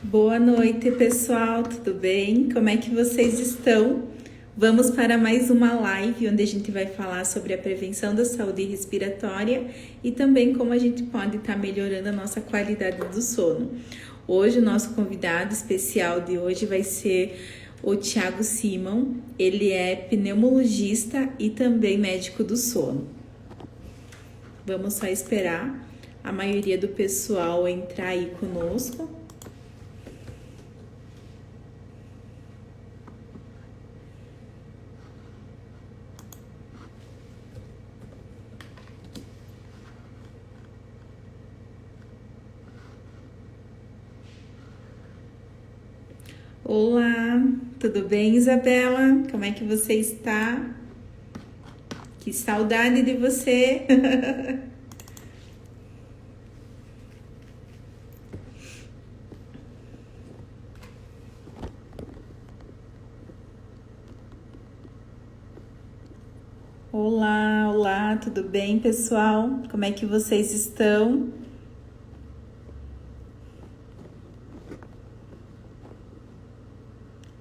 Boa noite, pessoal, tudo bem? Como é que vocês estão? Vamos para mais uma live onde a gente vai falar sobre a prevenção da saúde respiratória e também como a gente pode estar melhorando a nossa qualidade do sono. Hoje, o nosso convidado especial de hoje vai ser o Thiago Simon. Ele é pneumologista e também médico do sono. Vamos só esperar a maioria do pessoal entrar aí conosco. Olá, tudo bem, Isabela? Como é que você está? Que saudade de você! Olá, olá, tudo bem, pessoal? Como é que vocês estão?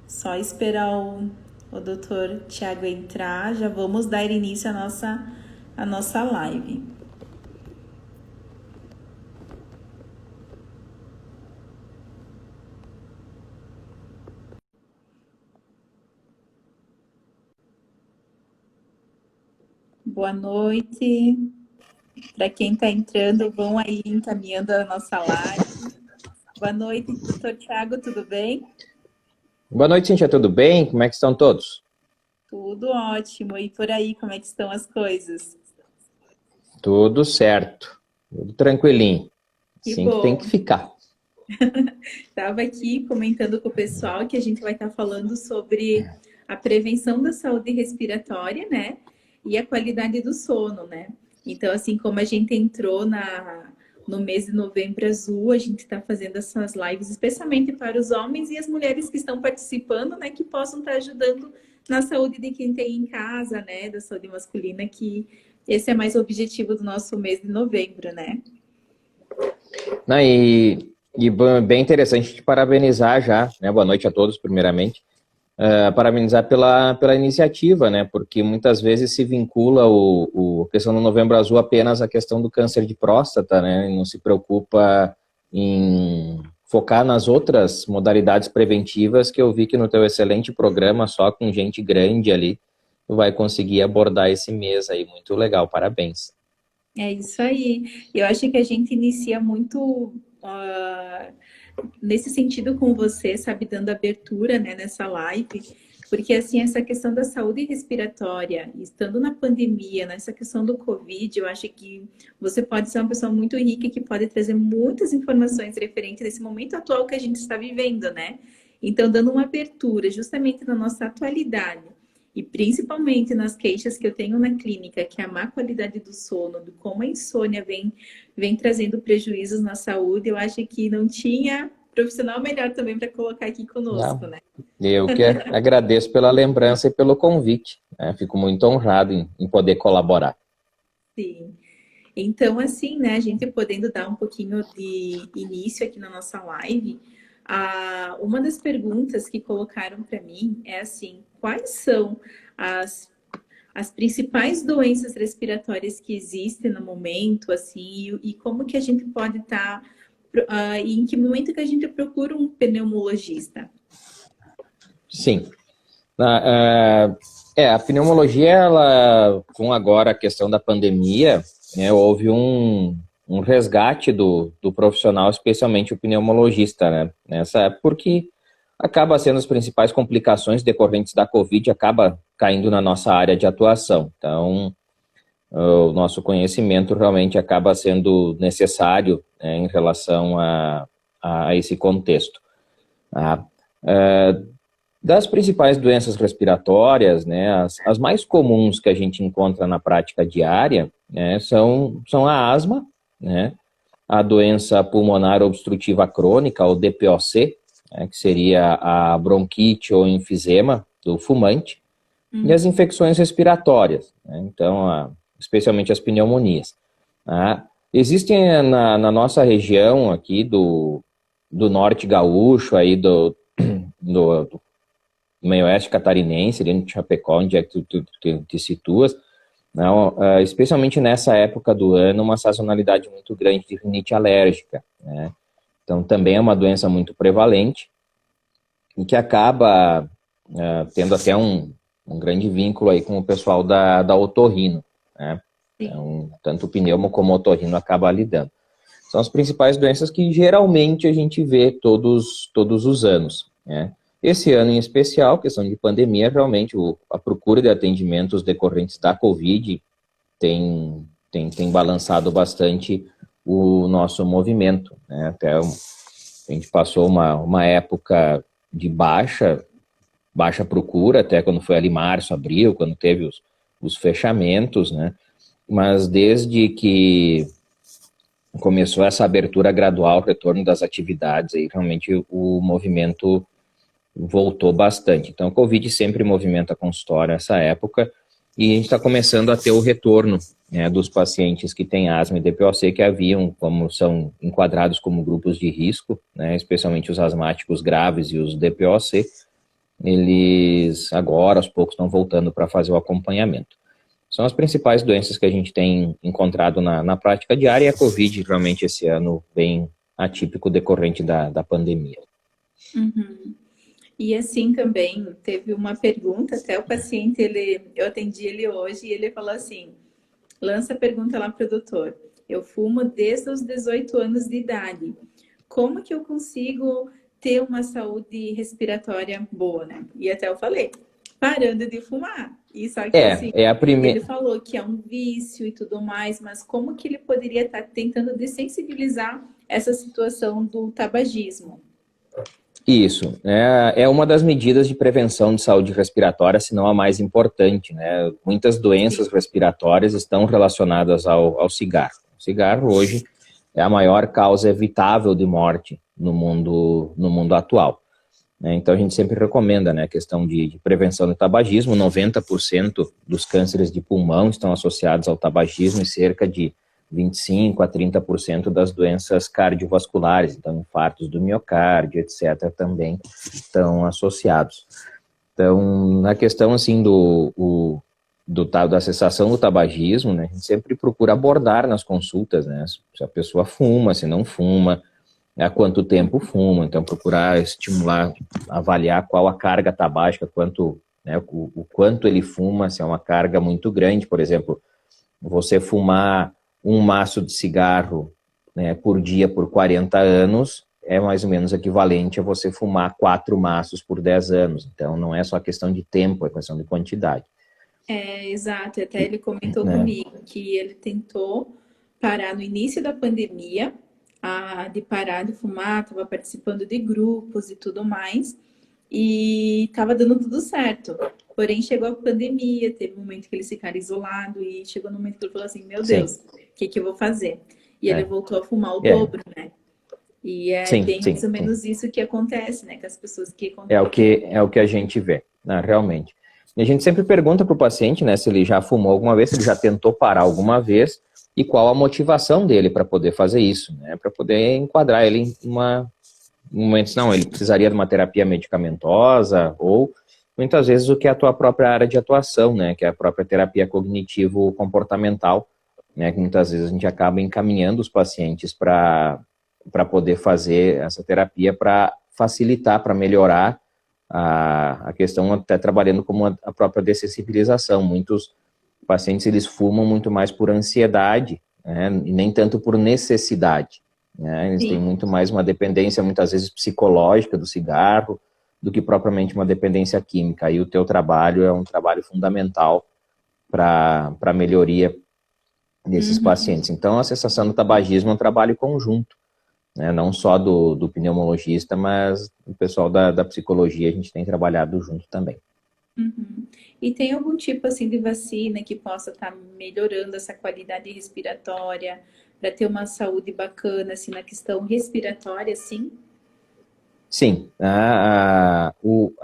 Só esperar o doutor Tiago entrar, já vamos dar início à nossa live. Boa noite. Para quem está entrando, vão aí encaminhando a nossa live. Boa noite, doutor Tiago, tudo bem? Boa noite, Cíntia, tudo bem? Como é que estão todos? Tudo ótimo. E por aí, como é que estão as coisas? Tudo certo, tudo tranquilinho, Que assim que tem que bom. ficar. Estava aqui comentando com o pessoal que a gente vai estar falando sobre a prevenção da saúde respiratória, né? E a qualidade do sono, né? Então, assim como a gente entrou no mês de Novembro Azul, a gente está fazendo essas lives especialmente para os homens e as mulheres que estão participando, né? Que possam estar ajudando na saúde de quem tem em casa, né? Da saúde masculina, que esse é mais o objetivo do nosso mês de novembro, né? Não, bem interessante te parabenizar já, né? Boa noite a todos, primeiramente. Parabenizar pela iniciativa, né? Porque muitas vezes se vincula a questão do Novembro Azul apenas à questão do câncer de próstata, né? E não se preocupa em focar nas outras modalidades preventivas que eu vi que no teu excelente programa, só com gente grande ali, tu vai conseguir abordar esse mês aí. Muito legal, parabéns. É isso aí. Eu acho que a gente inicia muito nesse sentido com você, sabe, dando abertura, né, nessa live, porque assim, essa questão da saúde respiratória, estando na pandemia, nessa questão do Covid, eu acho que você pode ser uma pessoa muito rica que pode trazer muitas informações referentes a esse momento atual que a gente está vivendo, né? Então, dando uma abertura justamente na nossa atualidade e principalmente nas queixas que eu tenho na clínica, que é a má qualidade do sono, de como a insônia vem trazendo prejuízos na saúde, eu acho que não tinha profissional melhor também para colocar aqui conosco, Não, né? eu que agradeço pela lembrança e pelo convite, né? Fico muito honrado em poder colaborar. Sim. Então, assim, né, a gente podendo dar um pouquinho de início aqui na nossa live, uma das perguntas que colocaram para mim é assim, quais são as as principais doenças respiratórias que existem no momento, assim, e como que a gente pode estar, e em que momento que a gente procura um pneumologista? Sim. A pneumologia, ela, com agora a questão da pandemia, né, houve um resgate do profissional, especialmente o pneumologista, né? Nessa época, porque acaba sendo as principais complicações decorrentes da Covid, acaba caindo na nossa área de atuação. Então, o nosso conhecimento realmente acaba sendo necessário, né, em relação a esse contexto. Tá? Das principais doenças respiratórias, né, as mais comuns que a gente encontra na prática diária, né, são a asma, né, a doença pulmonar obstrutiva crônica, ou DPOC, né, que seria a bronquite ou enfisema do fumante, e as infecções respiratórias, né, então, especialmente as pneumonias. Tá? Existem na nossa região aqui do norte gaúcho, aí do meio oeste catarinense, ali no Chapecó, onde é que tu te situas, não, especialmente nessa época do ano, uma sazonalidade muito grande de rinite alérgica, né? Então, também é uma doença muito prevalente e que acaba tendo até um grande vínculo aí com o pessoal da otorrino, né? Então, tanto o pneumo como o otorrino acaba lidando. São as principais doenças que geralmente a gente vê todos os anos, né? Esse ano em especial, questão de pandemia, realmente a procura de atendimentos decorrentes da Covid tem balançado bastante o nosso movimento, né? Até a gente passou uma época de baixa procura, até quando foi ali março, abril, quando teve os fechamentos, né? Mas desde que começou essa abertura gradual, retorno das atividades, aí realmente o movimento voltou bastante. Então, a Covid sempre movimenta consultório nessa época, e a gente está começando a ter o retorno, né, dos pacientes que têm asma e DPOC, que haviam, como são enquadrados como grupos de risco, né, especialmente os asmáticos graves e os DPOC, eles agora, aos poucos, estão voltando para fazer o acompanhamento. São as principais doenças que a gente tem encontrado na prática diária, e a Covid, realmente, esse ano, bem atípico decorrente da pandemia. Uhum. E assim também, teve uma pergunta, até o paciente, eu atendi ele hoje, e ele falou assim, lança a pergunta lá para o doutor, eu fumo desde os 18 anos de idade, como que eu consigo ter uma saúde respiratória boa, né? E até eu falei, parando de fumar. E só que assim, É a primeira. ele falou que é um vício e tudo mais, mas como que ele poderia estar tentando dessensibilizar essa situação do tabagismo? Isso, é uma das medidas de prevenção de saúde respiratória, se não a mais importante, né? Muitas doenças respiratórias estão relacionadas ao cigarro. O cigarro hoje é a maior causa evitável de morte no mundo atual, né? Então a gente sempre recomenda, né, a questão de prevenção do tabagismo. 90% dos cânceres de pulmão estão associados ao tabagismo, e cerca de 25 a 30% das doenças cardiovasculares, então infartos do miocárdio, etc., também estão associados. Então, na questão assim da cessação do tabagismo, né, a gente sempre procura abordar nas consultas, né, se a pessoa fuma, se não fuma, há quanto tempo fuma, então procurar estimular, avaliar qual a carga tabágica, quanto, né, o quanto ele fuma, se é uma carga muito grande, por exemplo, você fumar um maço de cigarro, né, por dia por 40 anos, é mais ou menos equivalente a você fumar 4 maços por 10 anos. Então, não é só questão de tempo, é questão de quantidade. Exato. Até ele comentou Né? comigo que ele tentou parar no início da pandemia, de parar de fumar, estava participando de grupos e tudo mais, e estava dando tudo certo. Porém, chegou a pandemia, teve um momento que eles ficaram isolados, e chegou no momento que ele falou assim, meu Sim. Deus, o que eu vou fazer? E ele voltou a fumar o É. dobro, né? E é Sim, bem mais ou sim. menos isso que acontece, né? Com as pessoas que É o que a gente vê, né, realmente. E a gente sempre pergunta para o paciente, né, se ele já fumou alguma vez, se ele já tentou parar alguma vez, e qual a motivação dele para poder fazer isso, né, para poder enquadrar ele em momentos, não, ele precisaria de uma terapia medicamentosa, ou muitas vezes o que é a tua própria área de atuação, né, que é a própria terapia cognitivo-comportamental, né, que muitas vezes a gente acaba encaminhando os pacientes para poder fazer essa terapia, para facilitar, para melhorar a questão, até trabalhando como a própria dessensibilização. Muitos pacientes, eles fumam muito mais por ansiedade, né, e nem tanto por necessidade, né? Eles têm muito mais uma dependência, muitas vezes, psicológica do cigarro, do que propriamente uma dependência química. E o teu trabalho é um trabalho fundamental para a melhoria desses pacientes. Então, a cessação do tabagismo é um trabalho conjunto, né? Não só do pneumologista, mas o pessoal da psicologia, a gente tem trabalhado junto também. Uhum. E tem algum tipo assim de vacina que possa estar melhorando essa qualidade respiratória para ter uma saúde bacana assim na questão respiratória, sim? Sim, a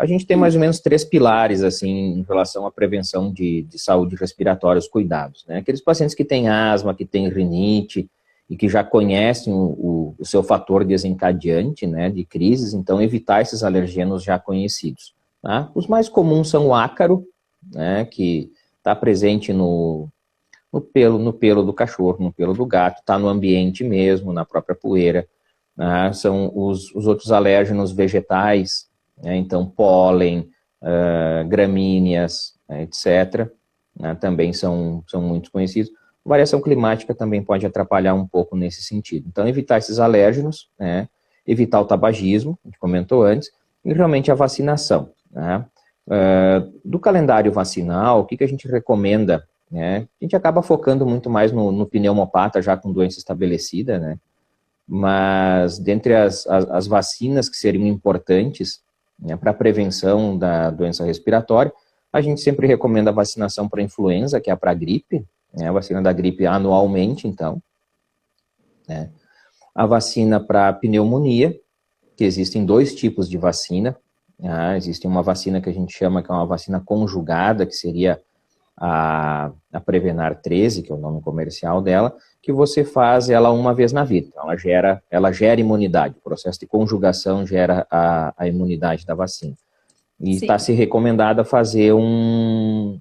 gente tem mais ou menos 3 pilares assim em relação à prevenção de saúde respiratória, os cuidados, né? Aqueles pacientes que têm asma, que têm rinite e que já conhecem o seu fator desencadeante, né, de crises, então evitar esses alergenos já conhecidos. Tá? Os mais comuns são o ácaro, né, que está presente no pelo do cachorro, no pelo do gato, está no ambiente mesmo, na própria poeira. Né? São os outros alérgenos vegetais, né? Então pólen, gramíneas, etc., né? Também são muito conhecidos. Variação climática também pode atrapalhar um pouco nesse sentido. Então, evitar esses alérgenos, né? Evitar o tabagismo, a gente comentou antes, e realmente a vacinação. Né? Do calendário vacinal, o que a gente recomenda? Né? A gente acaba focando muito mais no pneumopata já com doença estabelecida, né? Mas dentre as vacinas que seriam importantes, né, para a prevenção da doença respiratória, a gente sempre recomenda a vacinação para influenza, que é para gripe, né, a vacina da gripe anualmente, então, né? A vacina para pneumonia, que existem 2 tipos de vacina, né? Existe uma vacina que a gente chama que é uma vacina conjugada, que seria a Prevenar 13, que é o nome comercial dela, que você faz ela uma vez na vida. Então, ela gera imunidade. O processo de conjugação gera a imunidade da vacina. E está se recomendado fazer como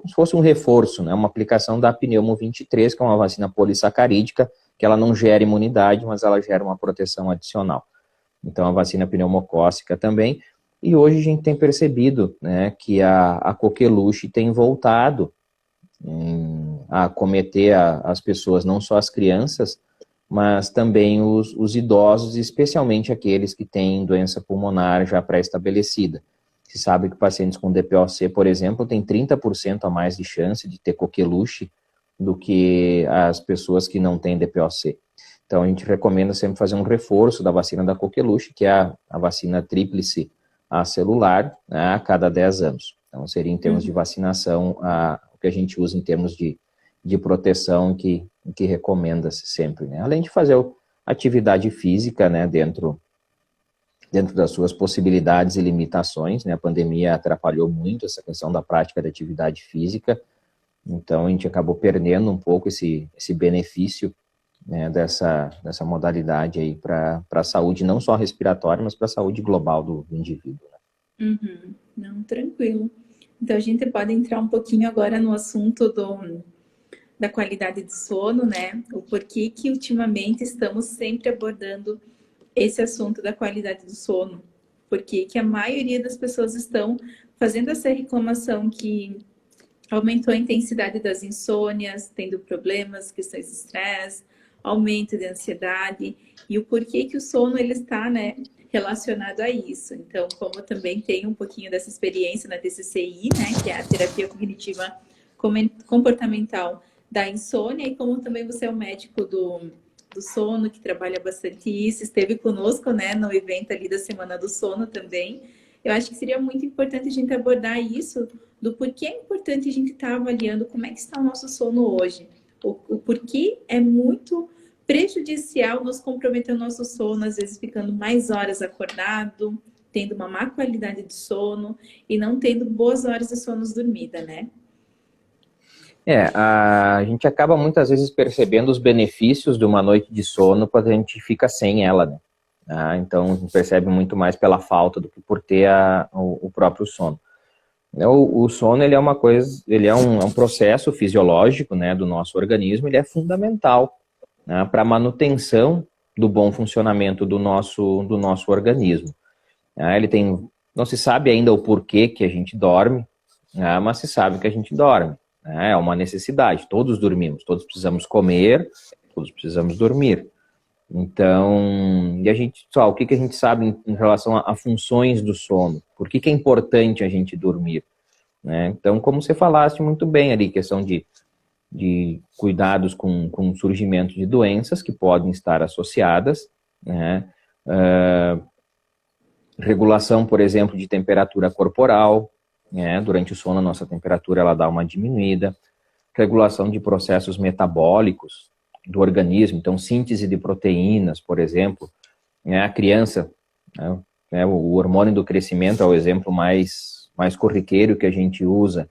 se fosse um reforço, né? Uma aplicação da Pneumo 23, que é uma vacina polissacarídica, que ela não gera imunidade, mas ela gera uma proteção adicional. Então, a vacina pneumocócica também. E hoje a gente tem percebido, né, que a coqueluche tem voltado a acometer as pessoas, não só as crianças, mas também os idosos, especialmente aqueles que têm doença pulmonar já pré-estabelecida. Se sabe que pacientes com DPOC, por exemplo, têm 30% a mais de chance de ter coqueluche do que as pessoas que não têm DPOC. Então, a gente recomenda sempre fazer um reforço da vacina da coqueluche, que é a vacina tríplice acelular, né, a cada 10 anos. Então, seria em termos de vacinação, o que a gente usa em termos de proteção que recomenda-se sempre, né? Além de fazer atividade física, né, dentro das suas possibilidades e limitações, né? A pandemia atrapalhou muito essa questão da prática da atividade física, então a gente acabou perdendo um pouco esse benefício, né, dessa modalidade aí para a saúde, não só respiratória, mas para a saúde global do indivíduo. Né? Não, tranquilo. Então, a gente pode entrar um pouquinho agora no assunto da qualidade do sono, né? O porquê que ultimamente estamos sempre abordando esse assunto da qualidade do sono. Porque que a maioria das pessoas estão fazendo essa reclamação que aumentou a intensidade das insônias, tendo problemas, questões de estresse, aumento de ansiedade, e o porquê que o sono ele está, né, relacionado a isso. Então, como eu também tenho um pouquinho dessa experiência na TCCI, né, que é a terapia cognitiva comportamental da insônia, e como também você é um médico do sono, que trabalha bastante isso, esteve conosco, né, no evento ali da Semana do Sono também. Eu acho que seria muito importante a gente abordar isso, do porquê é importante a gente estar avaliando como é que está o nosso sono hoje. O porquê é muito prejudicial nos comprometer o nosso sono, às vezes ficando mais horas acordado, tendo uma má qualidade de sono e não tendo boas horas de sono dormida, né? A gente acaba muitas vezes percebendo os benefícios de uma noite de sono quando a gente fica sem ela, né? Então, a gente percebe muito mais pela falta do que por ter o próprio sono. O sono, ele é uma coisa, ele é um processo fisiológico, né, do nosso organismo, ele é fundamental, né, para a manutenção do bom funcionamento do nosso organismo. Não se sabe ainda o porquê que a gente dorme, né, mas se sabe que a gente dorme. Né, é uma necessidade, todos dormimos, todos precisamos comer, todos precisamos dormir. Então, o que a gente sabe em relação a funções do sono? Por que é importante a gente dormir? Né? Então, como você falaste muito bem ali, questão de cuidados com o surgimento de doenças que podem estar associadas, né? Regulação, por exemplo, de temperatura corporal, né? Durante o sono a nossa temperatura ela dá uma diminuída, regulação de processos metabólicos do organismo, então síntese de proteínas, por exemplo, né? A criança, né? O hormônio do crescimento é o exemplo mais corriqueiro que a gente usa,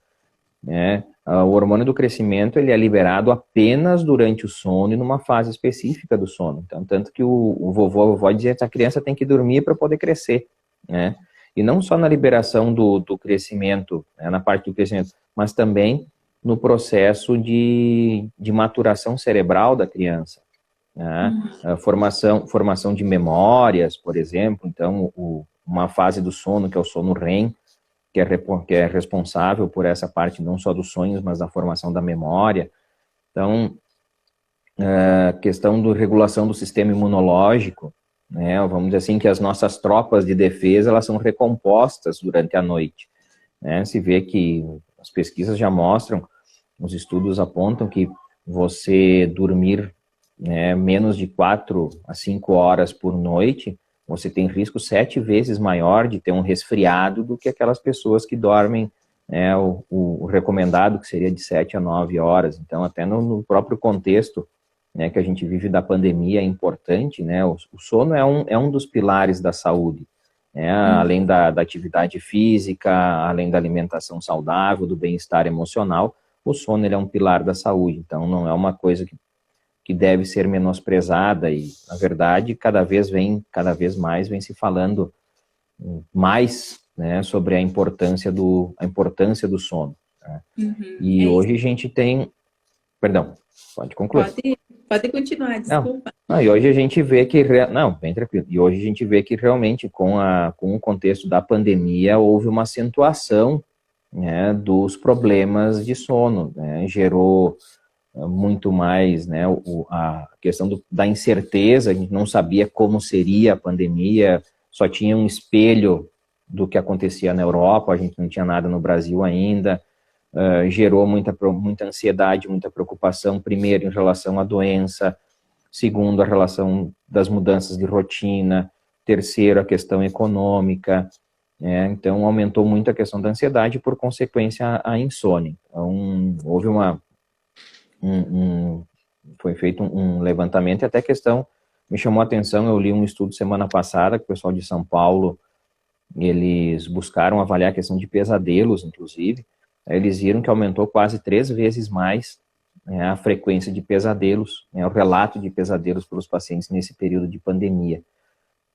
né? O hormônio do crescimento, ele é liberado apenas durante o sono e numa fase específica do sono. Então, tanto que o vovô, a vovó dizia que a criança tem que dormir para poder crescer, né? E não só na liberação do crescimento, né, na parte do crescimento, mas também no processo de maturação cerebral da criança, né? A formação de memórias, por exemplo. Então, uma fase do sono, que é o sono REM, que é responsável por essa parte não só dos sonhos, mas da formação da memória. Então, a questão da regulação do sistema imunológico, né? Vamos dizer assim, que as nossas tropas de defesa, elas são recompostas durante a noite, né? Se vê que as pesquisas já mostram, os estudos apontam que você dormir, né, menos de 4 a 5 horas por noite, você tem risco 7 vezes maior de ter um resfriado do que aquelas pessoas que dormem, né, o recomendado, que seria de 7 a 9 horas. Então, até no próprio contexto, né, que a gente vive da pandemia é importante, né? O sono é um dos pilares da saúde, né? Além da atividade física, além da alimentação saudável, do bem-estar emocional, o sono ele é um pilar da saúde. Então, não é uma coisa que deve ser menosprezada e, na verdade, cada vez mais vem se falando mais, né, sobre a importância do sono, né? E É isso. hoje a gente tem, perdão, pode concluir. Pode continuar, Não. desculpa. Ah, e hoje a gente vê que, não, bem tranquilo. E hoje a gente vê que realmente com o contexto da pandemia houve uma acentuação, né, dos problemas de sono, né? Gerou muito mais, né, a questão da incerteza. A gente não sabia como seria a pandemia, só tinha um espelho do que acontecia na Europa, a gente não tinha nada no Brasil ainda. Gerou muita ansiedade, muita preocupação, primeiro em relação à doença, segundo, a relação das mudanças de rotina, terceiro, a questão econômica, né? Então, aumentou muito a questão da ansiedade e, por consequência, a insônia. Então, houve um, um, foi feito um levantamento e até a questão me chamou a atenção. Eu li um estudo semana passada que o pessoal de São Paulo, eles buscaram avaliar a questão de pesadelos, inclusive. Eles viram que aumentou quase 3 vezes mais, né, a frequência de pesadelos, né, o relato de pesadelos pelos pacientes nesse período de pandemia.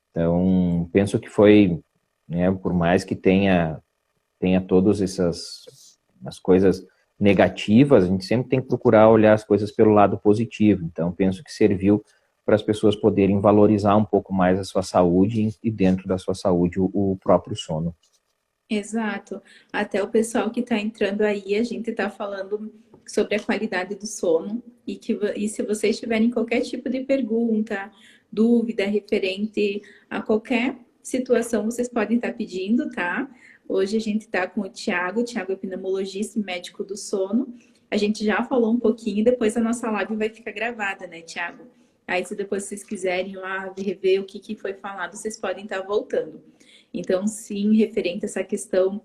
Então, penso que foi, né, por mais que tenha todas as coisas negativas, a gente sempre tem que procurar olhar as coisas pelo lado positivo. Então, penso que serviu para as pessoas poderem valorizar um pouco mais a sua saúde e dentro da sua saúde o próprio sono. Exato. Até o pessoal que está entrando aí, a gente está falando sobre a qualidade do sono e se vocês tiverem qualquer tipo de pergunta, dúvida referente a qualquer situação, vocês podem estar pedindo, tá? Hoje a gente está com o Thiago é pneumologista e médico do sono. A gente já falou um pouquinho, depois a nossa live vai ficar gravada, né, Thiago? Aí, se depois vocês quiserem lá rever o que foi falado, vocês podem estar voltando. Então, sim, referente a essa questão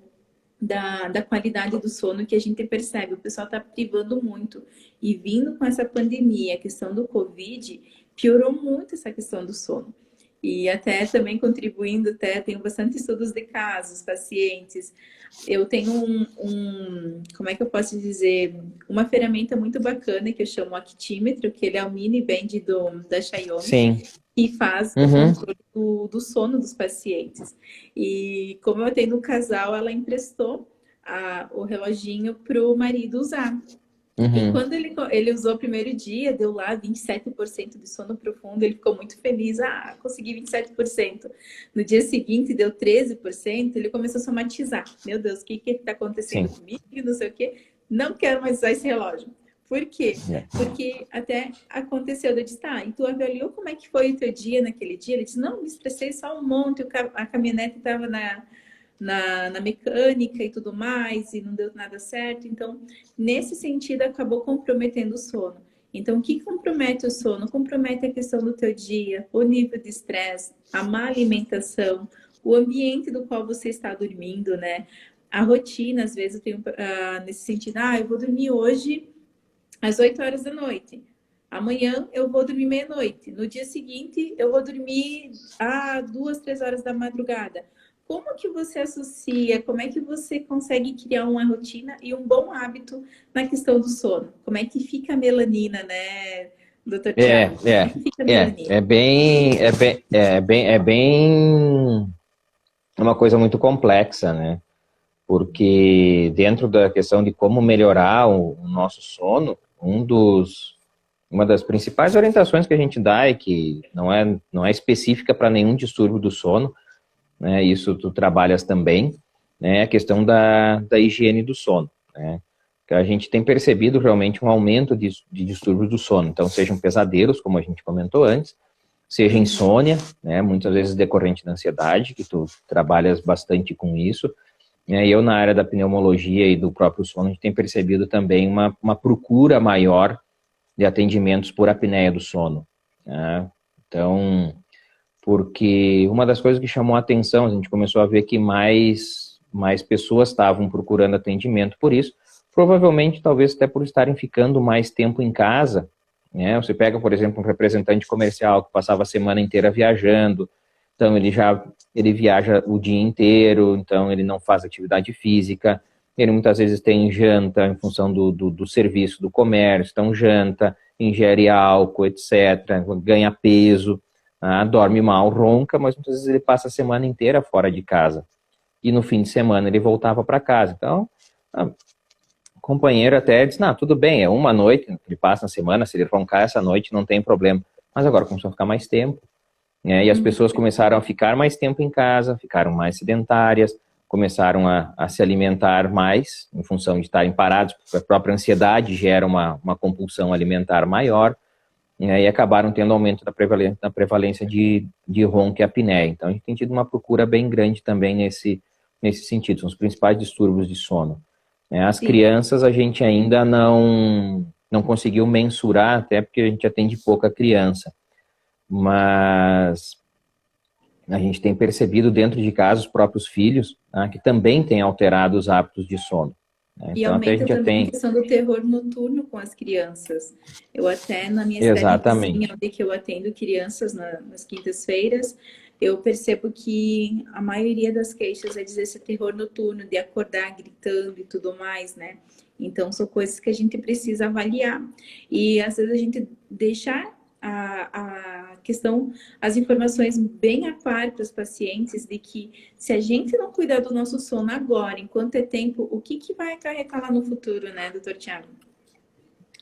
da qualidade do sono que a gente percebe, o pessoal está privando muito. E vindo com essa pandemia, a questão do Covid, piorou muito essa questão do sono. E até também contribuindo, até tenho bastante estudos de casos, pacientes. Eu tenho como é que eu posso dizer, uma ferramenta muito bacana que eu chamo Actímetro, que ele é o mini band da Xiaomi, Sim. e faz o Uhum. controle do sono dos pacientes. E como eu tenho no casal, ela emprestou o reloginho para o marido usar. E Uhum. quando ele usou o primeiro dia, deu lá 27% de sono profundo, ele ficou muito feliz. Ah, consegui 27%. No dia seguinte, deu 13%, ele começou a somatizar. Meu Deus, o que está acontecendo Sim. comigo? Não sei o quê. Não quero mais usar esse relógio. Por quê? É. Porque até aconteceu, eu disse, tá, e tu avaliou como é que foi o teu dia naquele dia? Ele disse, não, me estressei só um monte, a caminhonete estava na mecânica e tudo mais, e não deu nada certo. Então, nesse sentido, acabou comprometendo o sono. Então, o que compromete o sono? Compromete a questão do teu dia, o nível de estresse, a má alimentação, o ambiente do qual você está dormindo, né? A rotina, às vezes, eu tenho nesse sentido, eu vou dormir hoje às 8 horas da noite. Amanhã eu vou dormir meia-noite. No dia seguinte, eu vou dormir às 2, 3 horas da madrugada. como que você associa, como é que você consegue criar uma rotina e um bom hábito na questão do sono? Como é que fica a melanina, né, doutor É, Tiago? Como é é, que fica a melanina? é uma coisa muito complexa, né? Porque dentro da questão de como melhorar o nosso sono, uma das principais orientações que a gente dá é que não é específica para nenhum distúrbio do sono, né? Isso tu trabalhas também, né? A questão da higiene do sono, né? Que a gente tem percebido realmente um aumento de distúrbios do sono, então sejam pesadelos, como a gente comentou antes, seja insônia, né? Muitas vezes decorrente da ansiedade, que tu trabalhas bastante com isso, né? E eu na área da pneumologia e do próprio sono, a gente tem percebido também uma procura maior de atendimentos por apneia do sono, né? Então, porque uma das coisas que chamou a atenção, a gente começou a ver que mais pessoas estavam procurando atendimento por isso, provavelmente, talvez até por estarem ficando mais tempo em casa, né? Você pega, por exemplo, um representante comercial que passava a semana inteira viajando, então ele viaja o dia inteiro, então ele não faz atividade física, ele muitas vezes tem janta em função do serviço, do comércio, então janta, ingere álcool, etc., ganha peso, dorme mal, ronca, mas muitas vezes ele passa a semana inteira fora de casa. E no fim de semana ele voltava para casa. Então, o companheiro até disse, não, tudo bem, é uma noite que ele passa na semana, se ele roncar essa noite não tem problema. Mas agora começou a ficar mais tempo, né? E as pessoas começaram a ficar mais tempo em casa, ficaram mais sedentárias, começaram a se alimentar mais, em função de estarem parados, porque a própria ansiedade gera uma compulsão alimentar maior, e acabaram tendo aumento da prevalência de ronco e apneia. Então, a gente tem tido uma procura bem grande também nesse sentido, são os principais distúrbios de sono. As Sim. crianças a gente ainda não conseguiu mensurar, até porque a gente atende pouca criança, mas a gente tem percebido dentro de casa os próprios filhos, que também têm alterado os hábitos de sono. E Então, até a aumenta gente já também a tem... questão do terror noturno com as crianças. Eu até, na minha cidadezinha, Exatamente. onde que eu atendo crianças nas quintas-feiras, eu percebo que a maioria das queixas é dizer esse terror noturno, de acordar gritando e tudo mais, né? Então, são coisas que a gente precisa avaliar. E, às vezes, a gente deixar a questão, as informações bem a par para os pacientes de que se a gente não cuidar do nosso sono agora, enquanto é tempo, o que vai acarretar lá no futuro, né, doutor Tiago?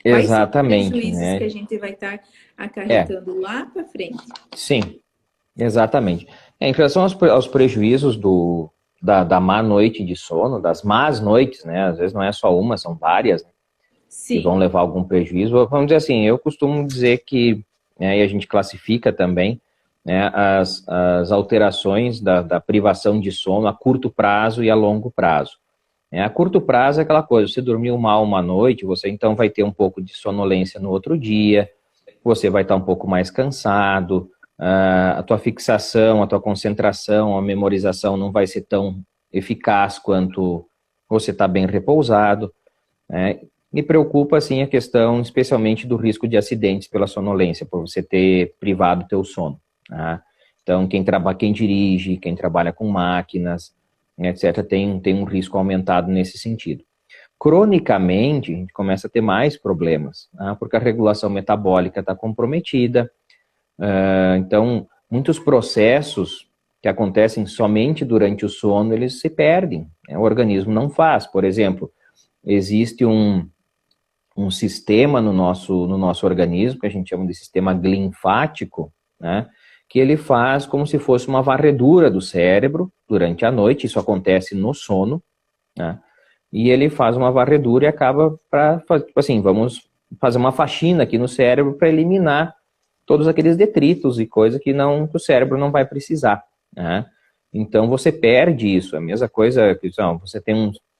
Quais são os Exatamente, prejuízos que né? a gente vai estar É, acarretando lá para frente? sim, exatamente. Em relação aos prejuízos da má noite de sono, das más noites, né? Às vezes não é só uma, são várias, né, que vão Sim, levar algum prejuízo. Vamos dizer assim, eu costumo dizer que, né, e a gente classifica também, né, as alterações da privação de sono a curto prazo e a longo prazo. A curto prazo é aquela coisa, você dormiu mal uma noite, você então vai ter um pouco de sonolência no outro dia, você vai estar um pouco mais cansado, a tua fixação, a tua concentração, a memorização não vai ser tão eficaz quanto você está bem repousado, né? Me preocupa, assim, a questão, especialmente do risco de acidentes pela sonolência, por você ter privado o teu sono, tá? Então, quem dirige, quem trabalha com máquinas, etc., tem um risco aumentado nesse sentido. Cronicamente, a gente começa a ter mais problemas, tá? Porque a regulação metabólica está comprometida. Então, muitos processos que acontecem somente durante o sono, eles se perdem, né? O organismo não faz. Por exemplo, existe um sistema no nosso organismo, que a gente chama de sistema linfático, né? Que ele faz como se fosse uma varredura do cérebro durante a noite, isso acontece no sono, né? E ele faz uma varredura e acaba para, tipo assim, vamos fazer uma faxina aqui no cérebro para eliminar todos aqueles detritos e coisa que o cérebro não vai precisar, né? Então você perde isso, a mesma coisa que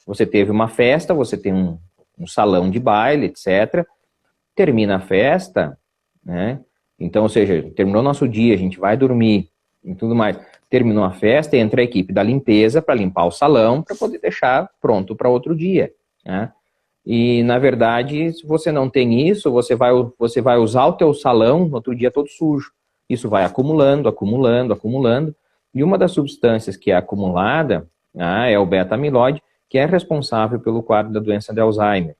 você teve uma festa, você tem um salão de baile, etc. Termina a festa, né? Então, ou seja, terminou nosso dia, a gente vai dormir e tudo mais. Terminou a festa, entra a equipe da limpeza para limpar o salão, para poder deixar pronto para outro dia, né? E, na verdade, se você não tem isso, você vai usar o teu salão no outro dia todo sujo. Isso vai acumulando, acumulando, acumulando, E uma das substâncias que é acumulada é o beta-amiloide, que é responsável pelo quadro da doença de Alzheimer.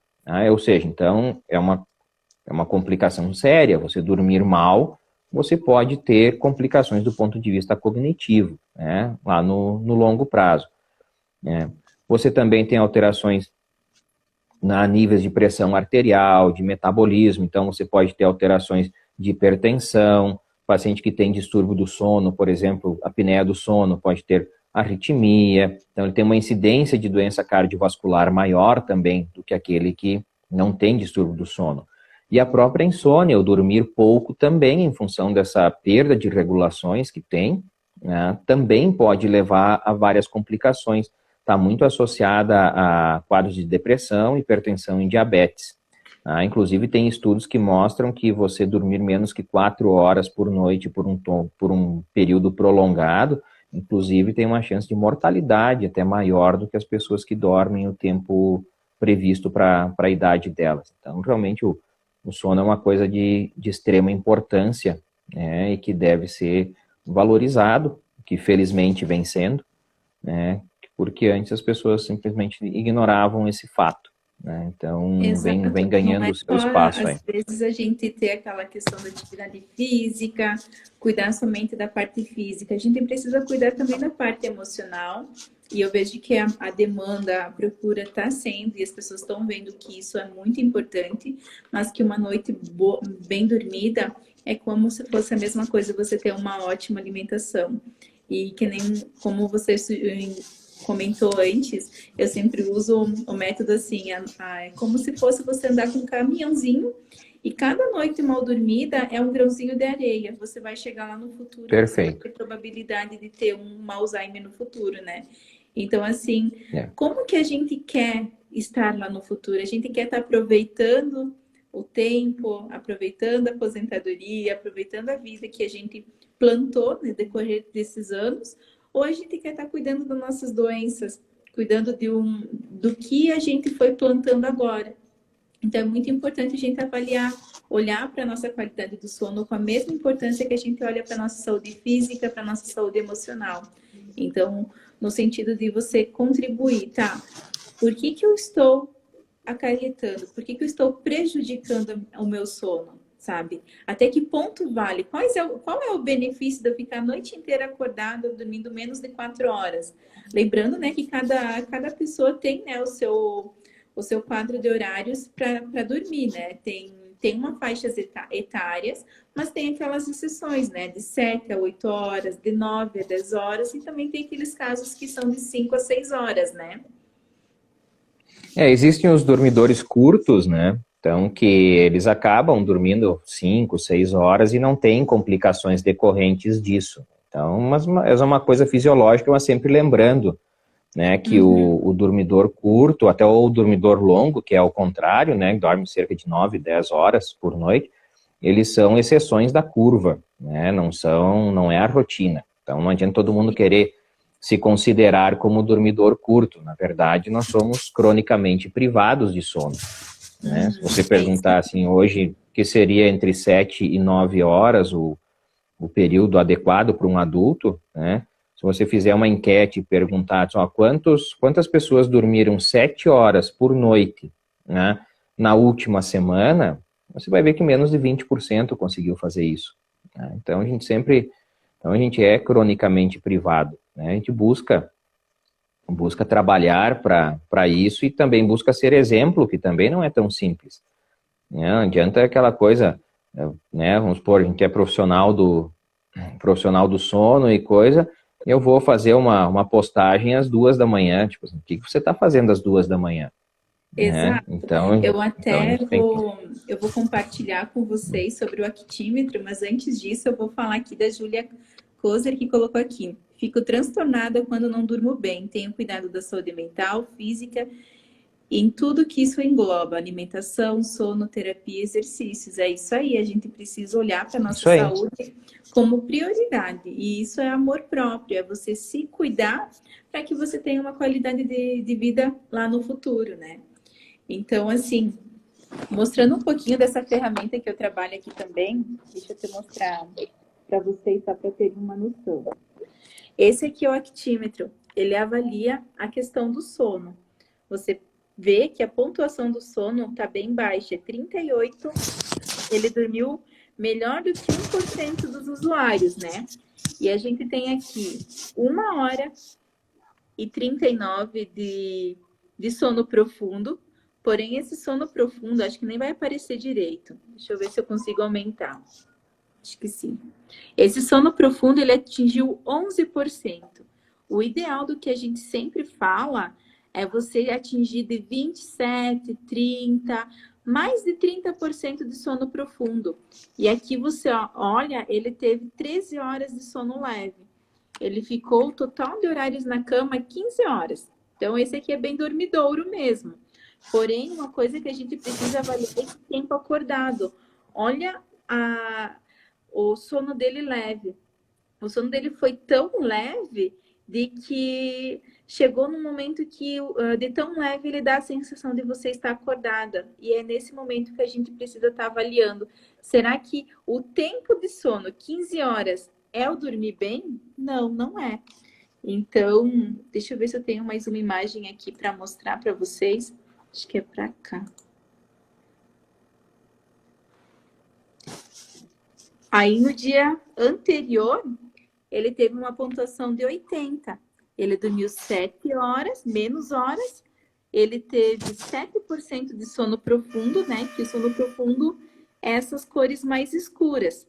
Ou seja, então, é uma complicação séria. Você dormir mal, você pode ter complicações do ponto de vista cognitivo, né, lá no longo prazo. Né. Você também tem alterações a níveis de pressão arterial, de metabolismo, então você pode ter alterações de hipertensão, paciente que tem distúrbio do sono, por exemplo, apneia do sono, pode ter arritmia, então ele tem uma incidência de doença cardiovascular maior também do que aquele que não tem distúrbio do sono. E a própria insônia, o dormir pouco também, em função dessa perda de regulações que tem, né, também pode levar a várias complicações. Está muito associada a quadros de depressão, hipertensão e diabetes. Inclusive, tem estudos que mostram que você dormir menos que 4 horas por noite por um período prolongado, inclusive tem uma chance de mortalidade até maior do que as pessoas que dormem o tempo previsto para a idade delas. Então, realmente, o sono é uma coisa de extrema importância, né, e que deve ser valorizado, que felizmente vem sendo, né, porque antes as pessoas simplesmente ignoravam esse fato, né? Então Exato. vem Não ganhando é o seu só, espaço aí. às vezes, a gente ter aquela questão da atividade física, cuidar somente da parte física. A gente precisa cuidar também da parte emocional. E eu vejo que a demanda, a procura está sendo, e as pessoas estão vendo que isso é muito importante, mas que uma noite bem dormida é como se fosse a mesma coisa, você ter uma ótima alimentação. E que nem como você comentou antes, eu sempre uso o método assim, é como se fosse você andar com um caminhãozinho e cada noite mal dormida é um grãozinho de areia. Você vai chegar lá no futuro, você vai Perfeito. ter probabilidade de ter um Alzheimer no futuro, né? Então, assim, É. como que a gente quer estar lá no futuro? A gente quer estar aproveitando o tempo, aproveitando a aposentadoria, aproveitando a vida que a gente plantou no decorrer desses anos, ou a gente quer estar cuidando das nossas doenças, cuidando do que a gente foi plantando agora. Então, é muito importante a gente avaliar, olhar para a nossa qualidade do sono com a mesma importância que a gente olha para a nossa saúde física, para a nossa saúde emocional. Então, no sentido de você contribuir, tá? Por que eu estou acarretando? Por que eu estou prejudicando o meu sono? Sabe? Até que ponto vale? Qual é o benefício de eu ficar a noite inteira acordada, dormindo menos de 4 horas? Lembrando, né, que cada pessoa tem, né, o seu quadro de horários para dormir, né? Tem uma faixas etárias, mas tem aquelas exceções, né? De 7 a 8 horas, de 9 a 10 horas, e também tem aqueles casos que são de 5 a 6 horas, né? Existem os dormidores curtos, né? Então, que eles acabam dormindo 5, 6 horas e não tem complicações decorrentes disso. Então, mas é uma coisa fisiológica, mas sempre lembrando, né, que o dormidor curto, até o dormidor longo, que é o contrário, né, que dorme cerca de 9, 10 horas por noite, eles são exceções da curva, né, não é a rotina. Então, não adianta todo mundo querer se considerar como dormidor curto. Na verdade, nós somos cronicamente privados de sono, né? Se você perguntar assim, hoje, que seria entre 7 e 9 horas o período adequado para um adulto, né? Se você fizer uma enquete e perguntar, assim, ó, quantas pessoas dormiram 7 horas por noite, né, na última semana, você vai ver que menos de 20% conseguiu fazer isso, né? Então, a gente é cronicamente privado, né? A gente busca trabalhar para isso e também busca ser exemplo, que também não é tão simples, né? Não adianta aquela coisa, né? Vamos supor, a gente é profissional do sono e coisa, eu vou fazer uma postagem às 2 da manhã, tipo assim, o que você está fazendo às 2 da manhã? Né? Exato. Então a gente tem que... Eu vou compartilhar com vocês sobre o actímetro, mas antes disso eu vou falar aqui da Júlia Kozer, que colocou aqui. Fico transtornada quando não durmo bem. Tenho cuidado da saúde mental, física, em tudo que isso engloba, alimentação, sono, terapia, exercícios. É isso aí, a gente precisa olhar para a nossa Isso aí. saúde como prioridade. E isso é amor próprio, é você se cuidar para que você tenha uma qualidade de vida lá no futuro, né? Então, assim, mostrando um pouquinho dessa ferramenta que eu trabalho aqui também, deixa eu te mostrar para vocês, só para terem uma noção. Esse aqui é o actímetro. Ele avalia a questão do sono. Você vê que a pontuação do sono está bem baixa, é 38. Ele dormiu melhor do que 1% dos usuários, né? E a gente tem aqui 1h39 de sono profundo. Porém, esse sono profundo, acho que nem vai aparecer direito. Deixa eu ver se eu consigo aumentar. Acho que sim. Esse sono profundo, ele atingiu 11%. O ideal do que a gente sempre fala é você atingir de 27, 30, mais de 30% de sono profundo. E aqui você olha, ele teve 13 horas de sono leve. Ele ficou o total de horários na cama 15 horas. Então, esse aqui é bem dormidouro mesmo. Porém, uma coisa que a gente precisa avaliar é esse tempo acordado. Olha o sono dele leve. O sono dele foi tão leve de que chegou num momento que, de tão leve, ele dá a sensação de você estar acordada. E é nesse momento que a gente precisa estar avaliando. Será que o tempo de sono, 15 horas, é o dormir bem? Não, não é. Então, deixa eu ver se eu tenho mais uma imagem aqui para mostrar para vocês. Acho que é para cá. Aí, no dia anterior, ele teve uma pontuação de 80. Ele dormiu 7 horas, menos horas. Ele teve 7% de sono profundo, né? Que o sono profundo é essas cores mais escuras.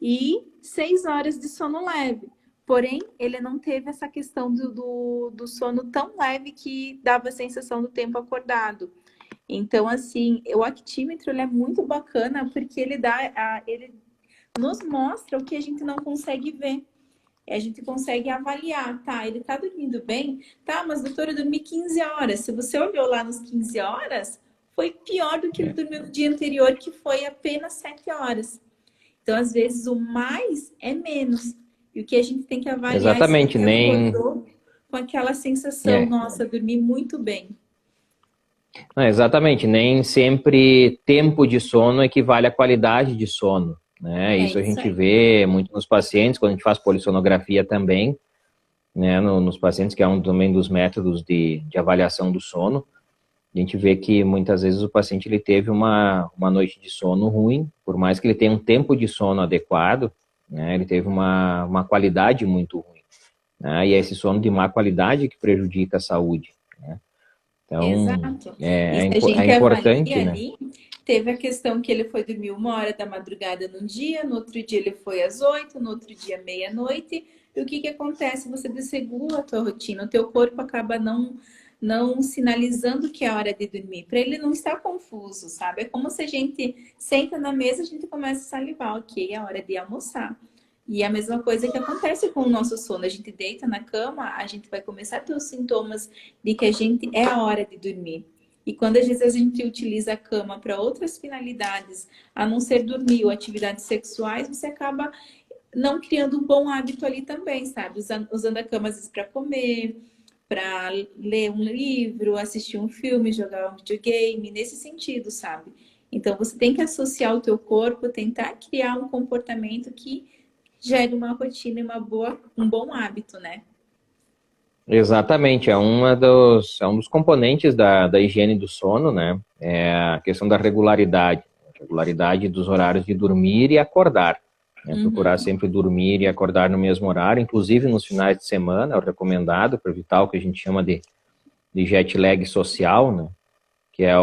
E 6 horas de sono leve. Porém, ele não teve essa questão do sono tão leve que dava a sensação do tempo acordado. Então, assim, o actímetro ele é muito bacana porque ele nos mostra o que a gente não consegue ver. A gente consegue avaliar, tá? Ele tá dormindo bem? Tá, mas doutora, eu dormi 15 horas. Se você olhou lá nos 15 horas, foi pior do que ele dormiu no dia anterior, que foi apenas 7 horas. Então, às vezes, o mais é menos. E o que a gente tem que avaliar Exatamente, é se você nem... acordou com aquela sensação, nossa, dormi muito bem. Não, exatamente, nem sempre tempo de sono equivale à qualidade de sono, né? Isso a gente vê muito nos pacientes, quando a gente faz polissonografia também, né? Nos pacientes, que é um também dos métodos de avaliação do sono. A gente vê que muitas vezes o paciente ele teve uma noite de sono ruim, por mais que ele tenha um tempo de sono adequado, né? Ele teve uma qualidade muito ruim, né? E é esse sono de má qualidade que prejudica a saúde, né? Então, Exato. é E se a gente importante, avalia né? ali, teve a questão que ele foi dormir 1h da madrugada num dia, no outro dia ele foi às 8, no outro dia meia-noite. E o que que acontece? Você desregula a tua rotina, o teu corpo acaba não sinalizando que é hora de dormir, para ele não estar confuso, sabe? É como se a gente senta na mesa, a gente começa a salivar, ok, é hora de almoçar. E a mesma coisa que acontece com o nosso sono. A gente deita na cama, a gente vai começar a ter os sintomas de que é a hora de dormir. E quando às vezes a gente utiliza a cama para outras finalidades, a não ser dormir ou atividades sexuais, você acaba não criando um bom hábito ali também, sabe? Usando a cama às vezes para comer, para ler um livro, assistir um filme, jogar um videogame, nesse sentido, sabe? Então você tem que associar o teu corpo, tentar criar um comportamento que gere uma rotina e um bom hábito, né? Exatamente, é um dos componentes da higiene do sono, né? É a questão da regularidade dos horários de dormir e acordar, né? Procurar sempre dormir e acordar no mesmo horário, inclusive nos finais de semana, é o recomendado para evitar o que a gente chama de jet lag social, né? Que é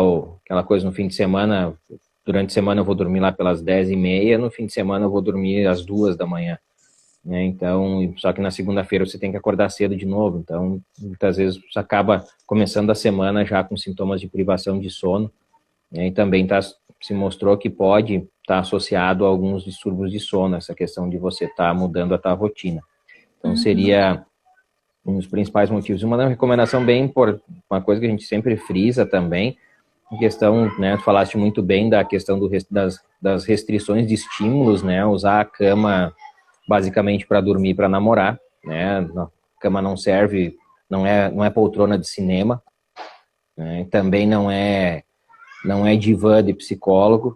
aquela coisa no fim de semana, durante a semana eu vou dormir lá pelas 10h30, no fim de semana eu vou dormir às 2 da manhã. Né? Então, só que na segunda-feira você tem que acordar cedo de novo, então muitas vezes você acaba começando a semana já com sintomas de privação de sono, né? E também se mostrou que pode estar associado a alguns distúrbios de sono, essa questão de você estar mudando a tua rotina. Então seria um dos principais motivos. Uma recomendação bem importante, uma coisa que a gente sempre frisa também, a questão, né, tu falaste muito bem da questão das restrições de estímulos, né, usar a cama basicamente para dormir, para namorar, né? A cama não serve, não é poltrona de cinema, né? Também não é divã de psicólogo,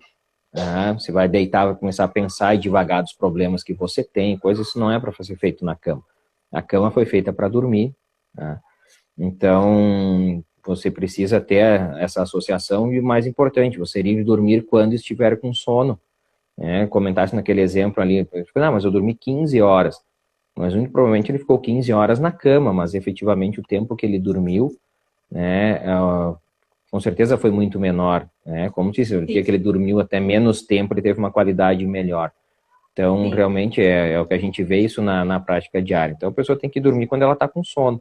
né? Você vai deitar, vai começar a pensar e divagar dos problemas que você tem, isso não é para ser feito na cama. A cama foi feita para dormir, tá? Então, você precisa ter essa associação e o mais importante, você ir dormir quando estiver com sono. Comentasse naquele exemplo ali, não, mas eu dormi 15 horas. Mas muito provavelmente ele ficou 15 horas na cama, mas efetivamente o tempo que ele dormiu, né, com certeza foi muito menor, né? Como disse, o dia que ele dormiu até menos tempo, ele teve uma qualidade melhor. Então, realmente é o que a gente vê isso na prática diária. Então, a pessoa tem que dormir quando ela está com sono.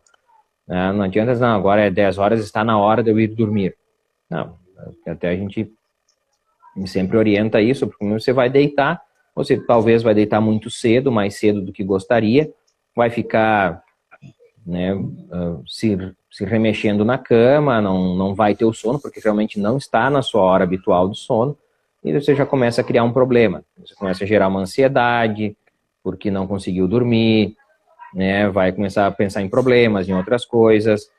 Né? Não adianta, não, agora é 10 horas, está na hora de eu ir dormir. Não, até a gente sempre orienta isso, porque você vai deitar, você talvez vai deitar muito cedo, mais cedo do que gostaria, vai ficar, né, se remexendo na cama, não vai ter o sono, porque realmente não está na sua hora habitual do sono, e você já começa a criar um problema. Você começa a gerar uma ansiedade, porque não conseguiu dormir, né, vai começar a pensar em problemas, em outras coisas,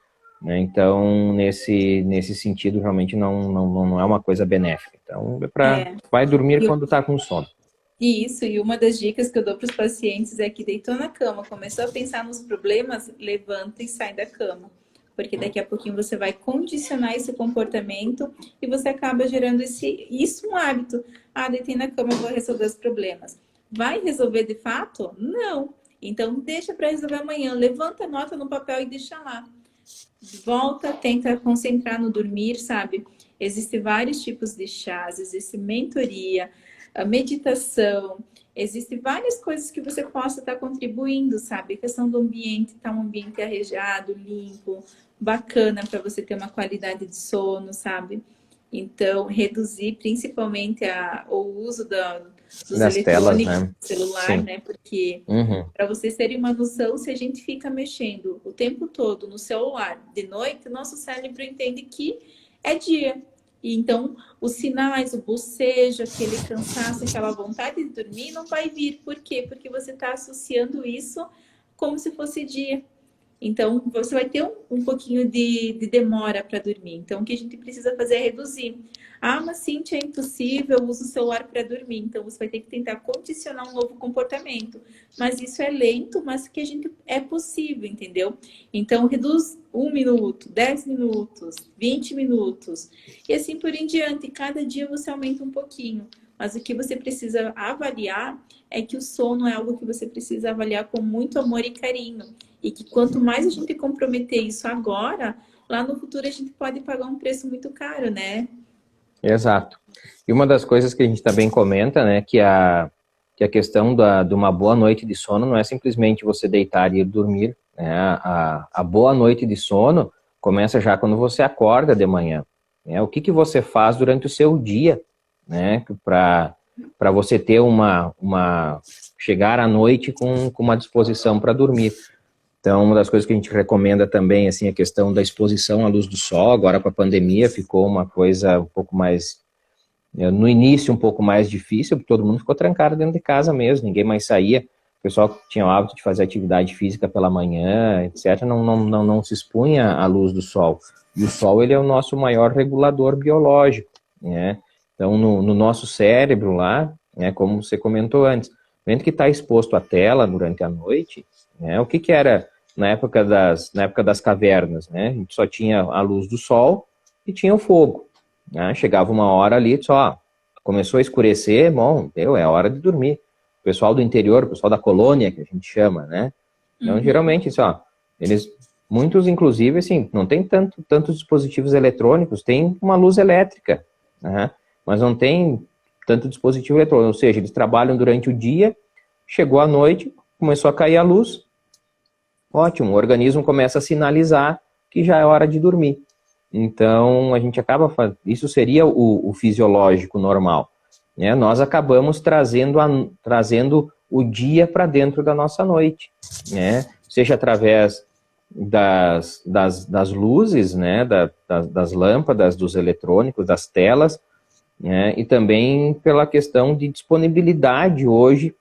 né, então, nesse sentido, realmente não é uma coisa benéfica. Então, vai dormir quando está com sono. Isso, e uma das dicas que eu dou para os pacientes é que deitou na cama, começou a pensar nos problemas, levanta e sai da cama. Porque daqui a pouquinho você vai condicionar esse comportamento e você acaba gerando isso um hábito. Ah, deitei na cama, eu vou resolver os problemas. Vai resolver de fato? Não. Então, deixa para resolver amanhã. Levanta, anota no papel e deixa lá. Volta, tenta concentrar no dormir, sabe? Existem vários tipos de chás, existe mentoria, a meditação, existem várias coisas que você possa estar contribuindo, sabe? A questão do ambiente, tá um ambiente arejado, limpo, bacana para você ter uma qualidade de sono, sabe? Então, reduzir principalmente o uso dos das eletrônicos, telas, né? celular, Sim. né? Porque, para vocês terem uma noção, se a gente fica mexendo o tempo todo no celular de noite, nosso cérebro entende que é dia. E então, os sinais, o bocejo, aquele cansaço, aquela vontade de dormir não vai vir. Por quê? Porque você está associando isso como se fosse dia. Então, você vai ter um pouquinho de demora para dormir. Então, o que a gente precisa fazer é reduzir. Ah, mas Cíntia, é impossível, eu uso o celular para dormir. Então, você vai ter que tentar condicionar um novo comportamento. Mas isso é lento, mas que a gente é possível, entendeu? Então, reduz 1 minuto, 10 minutos, 20 minutos. E assim por em diante. Cada dia você aumenta um pouquinho. Mas o que você precisa avaliar é que o sono é algo que você precisa avaliar com muito amor e carinho. E que quanto mais a gente comprometer isso agora, lá no futuro a gente pode pagar um preço muito caro, né? Exato. E uma das coisas que a gente também comenta, né, que a questão de uma boa noite de sono não é simplesmente você deitar e ir dormir, né? A boa noite de sono começa já quando você acorda de manhã, né? O que você faz durante o seu dia, né, para você ter chegar à noite com uma disposição para dormir. Então, uma das coisas que a gente recomenda também, assim, a questão da exposição à luz do sol, agora com a pandemia ficou uma coisa um pouco mais, no início um pouco mais difícil, porque todo mundo ficou trancado dentro de casa mesmo, ninguém mais saía, o pessoal tinha o hábito de fazer atividade física pela manhã, etc., não se expunha à luz do sol. E o sol, ele é o nosso maior regulador biológico, né? Então, no nosso cérebro lá, né, como você comentou antes, no momento que está exposto à tela durante a noite, né, o que era na época das cavernas, né? A gente só tinha a luz do sol e tinha o fogo, né? Chegava uma hora ali, só começou a escurecer, bom, é hora de dormir. O pessoal do interior, o pessoal da colônia, que a gente chama, né? Então, geralmente, muitos, inclusive, assim, não tem tantos dispositivos eletrônicos, tem uma luz elétrica, né? Mas não tem tanto dispositivo eletrônico, ou seja, eles trabalham durante o dia, chegou a noite, começou a cair a luz, ótimo, o organismo começa a sinalizar que já é hora de dormir. Então, a gente acaba fazendo, isso seria o fisiológico normal, né? Nós acabamos trazendo o dia para dentro da nossa noite, né? Seja através das luzes, né? Das lâmpadas, dos eletrônicos, das telas, né? E também pela questão de disponibilidade hoje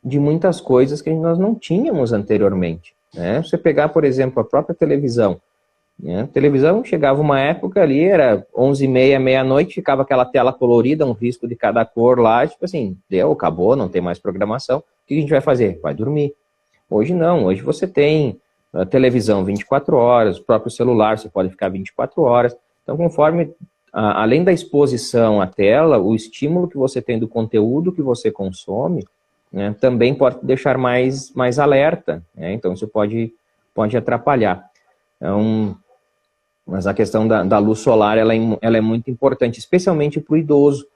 de muitas coisas que nós não tínhamos anteriormente, né? Você pegar, por exemplo, a própria televisão, né? A televisão chegava uma época ali, era 11h30, meia-noite, ficava aquela tela colorida, um risco de cada cor lá, tipo assim, acabou, não tem mais programação, o que a gente vai fazer? Vai dormir. Hoje não, hoje você tem a televisão 24 horas, o próprio celular você pode ficar 24 horas. Então, conforme, além da exposição à tela, o estímulo que você tem do conteúdo que você consome, né, também pode deixar mais alerta, né? Então, isso pode atrapalhar. Então, mas a questão da luz solar, ela é muito importante, especialmente para o idoso,